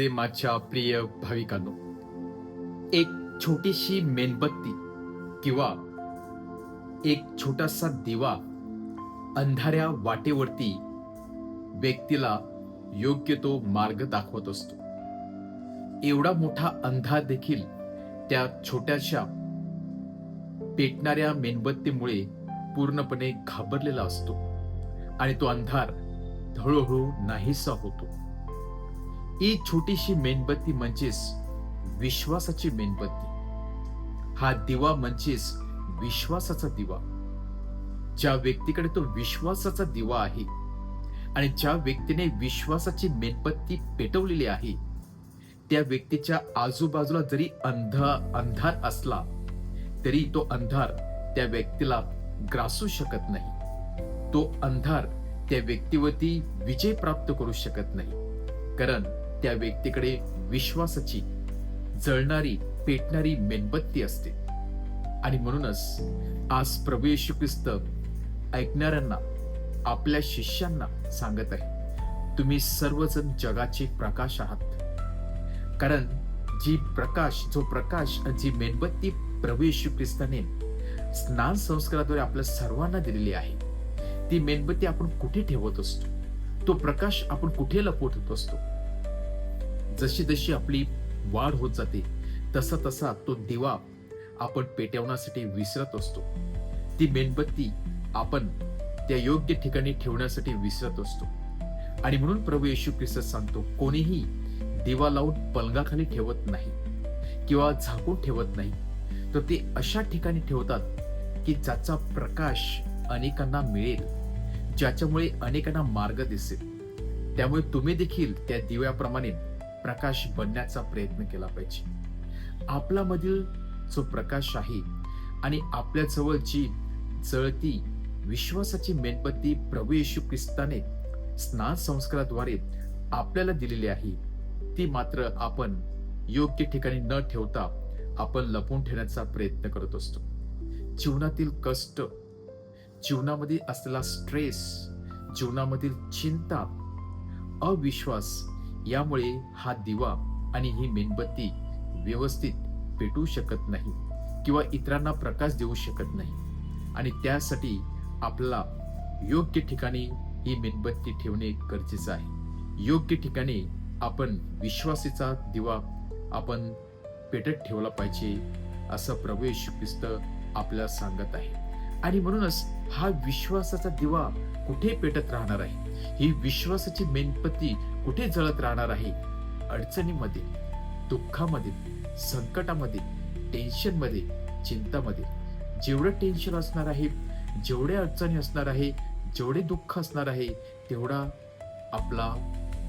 ते माझ्या प्रिय भाविकांनो, एक छोटीशी मेणबत्ती किंवा एक छोटासा दिवा अंधाऱ्या वाटेवरती व्यक्तीला योग्य तो मार्ग दाखवत असतो. एवढा मोठा अंधार देखील त्या छोट्याशा पेटणाऱ्या मेणबत्तीमुळे पूर्णपणे घाबरलेला असतो आणि तो अंधार हळूहळू नाहीसा होतो. ही छोटीशी मेणबत्ती म्हणजेच विश्वासाची मेणबत्ती. हा दिवा म्हणजेच विश्वासाचा दिवा. ज्या व्यक्तीकडे तो विश्वासाचा दिवा आहे आणि ज्या व्यक्तीने विश्वासाची मेणबत्ती पेटवलेली आहे, त्या व्यक्तीच्या आजूबाजूला जरी अंधार असला तरी तो अंधार त्या व्यक्तीला ग्रासू शकत नाही. तो अंधार त्या व्यक्तीवरती विजय प्राप्त करू शकत नाही, कारण त्या व्यक्तीकडे विश्वासाची जळणारी पेटणारी मेणबत्ती असते. आणि म्हणूनच आज प्रभू येशू ख्रिस्त ऐकणाऱ्यांना, आपल्या शिष्यांना सांगत आहे, तुम्ही सर्वजण जगाचे प्रकाश आहात. कारण जो प्रकाश जी मेणबत्ती प्रभू येशू ख्रिस्ताने स्नान संस्काराद्वारे आपल्या सर्वांना दिलेली आहे, ती मेणबत्ती आपण कुठे ठेवत असतो? तो प्रकाश आपण कुठे लपवत असतो? जशी जशी आपली वाढ होत जाते तसा तसा तो दिवा आपण पेटवण्यासाठी विसरत असतो. ती मेणबत्ती आपण त्या योग्य ठिकाणी ठेवण्यासाठी विसरत असतो. आणि म्हणून प्रभू येशू ख्रिस्त सांगतो, कोणीही दिवा लावून पलंगाखाली ठेवत नाही किंवा झाकून ठेवत नाही, तर ते अशा ठिकाणी ठेवतात की ज्याचा प्रकाश अनेकांना मिळेल, ज्याच्यामुळे अनेकांना मार्ग दिसेल. त्यामुळे तुम्ही देखील त्या दिव्याप्रमाणे प्रकाश बनण्याचा प्रयत्न केला पाहिजे. आपला मधील जो प्रकाश आहे आणि आपल्या जवळ जी जळती विश्वासाची मेणबत्ती प्रभू येशू ख्रिस्ताने स्नान संस्काराद्वारे आपल्याला दिलेली आहे, ती मात्र आपण योग्य ठिकाणी न ठेवता आपण लपवून ठेवण्याचा प्रयत्न करत असतो. जीवनातील कष्ट, जीवनामध्ये असलेला स्ट्रेस, जीवनामधील चिंता, अविश्वास, यामुळे हा दिवा आणि ही मेणबत्ती व्यवस्थित पेटू शकत नाही किंवा इतरांना प्रकाश देऊ शकत नाही. आणि त्यासाठी आपल्याला योग्य ठिकाणी ही मेणबत्ती ठेवणे गरजेचं आहे. योग्य ठिकाणी आपण विश्वासाचा दिवा आपण पेटत ठेवला पाहिजे, असं प्रभू येशू ख्रिस्त आपल्याला सांगत आहे. आणि म्हणूनच हा विश्वासाचा दिवा कुठे पेटत राहणार आहे? ही विश्वासाची मेणबत्ती कुठे जळत राहणार आहे? अडचणीमध्ये, दुःखामध्ये, संकटामध्ये, टेन्शनमध्ये, चिंतामध्ये. जेवढं टेन्शन असणार आहे, जेवढ्या अडचणी असणार आहे, जेवढे दुःख असणार आहे, तेवढा आपला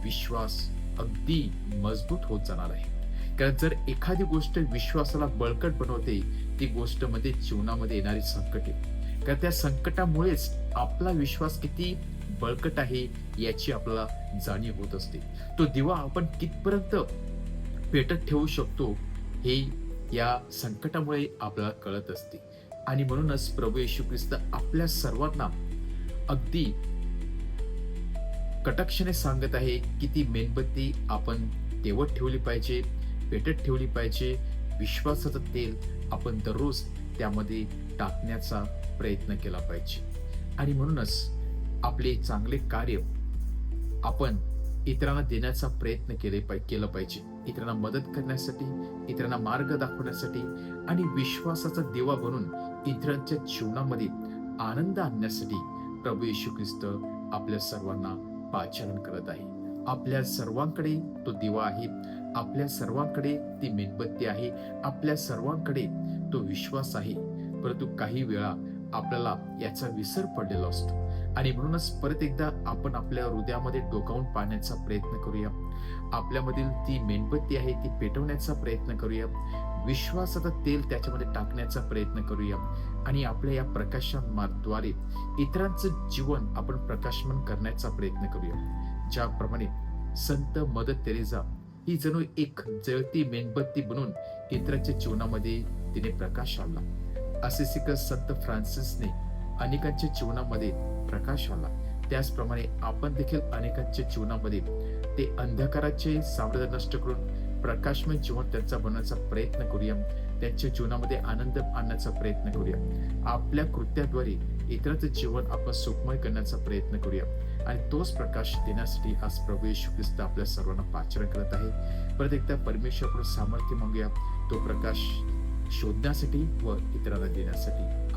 विश्वास अगदी मजबूत होत जाणार आहे. कारण जर एखादी गोष्ट विश्वासाला बळकट बनवते, ती गोष्ट मध्ये जीवनामध्ये येणारी संकटे, कारण त्या संकटामुळेच आपला विश्वास किती बळकट आहे याची आपल्याला जाणीव होत असते. तो दिवा आपण कितपर्यंत पेटत ठेवू शकतो हे या संकटामुळे आपल्याला कळत असते. आणि म्हणूनच प्रभू येशू ख्रिस्त आपल्या सर्वांना अगदी कटाक्षाने सांगत आहे की ती मेणबत्ती आपण तेवत ठेवली पाहिजे, पेटत ठेवली पाहिजे. विश्वासाचं तेल आपण दररोज त्यामध्ये टाकण्याचा प्रयत्न केला पाहिजे. आणि म्हणूनच आपले चांगले कार्य आपण इतरांना देण्याचा प्रयत्न केला पाहिजे. इतरांना मदत करण्यासाठी, इतरांना मार्ग दाखवण्यासाठी आणि विश्वासाचा दिवा बनून इतरांच्या जीवनामध्ये आनंद आणण्यासाठी प्रभू येशू ख्रिस्त आपल्या सर्वांना पाचारण करत आहे. आपल्या सर्वांकडे तो दिवा आहे, आपल्या सर्वांकडे ती मेणबत्ती आहे, आपल्या सर्वांकडे तो विश्वास आहे. परंतु काही वेळा आपल्याला याचा विसर पडलेला असतो. आणि म्हणूनच परत एकदा आपण आपल्या हृदयामध्ये डोकावून पाहण्याचा प्रयत्न करूया. आपल्यामधील ती मेणबत्ती आहे ती पेटवण्याचा प्रयत्न करूया. विश्वासाचं तेल त्याच्यामध्ये टाकण्याचा प्रयत्न करूया. आणि आपल्या या प्रकाशाद्वारे इतरांचं जीवन आपण प्रकाशमान करण्याचा प्रयत्न करूया. ज्याप्रमाणे संत मदर तेरेसा ही जणू एक जळती मेणबत्ती बनून इतरांच्या जीवनामध्ये तिने प्रकाश आणला. असे संत फ्रान्सिसने अनेकांच्या जीवनामध्ये प्रकाश आला. त्याचप्रमाणे आपण देखील अनेकांच्या जीवनामध्ये ते ते अंधकाराचे साम्राज्य नष्ट करून प्रकाशमय जीवन त्यांचा बनवण्याचा प्रयत्न करूया. त्यांच्या जीवनामध्ये आनंद आणण्याचा प्रयत्न करूया. आपल्या कृत्याद्वारे इतरांचं जीवन आपण सुखमय करण्याचा प्रयत्न करूया. आणि तोच प्रकाश देण्यासाठी आज प्रभू येशू ख्रिस्त आपल्या सर्वांना पाचारण करत आहे. परत एकदा परमेश्वराकडून सामर्थ्य मागूया, तो प्रकाश शोधण्यासाठी व इतरांना देण्यासाठी.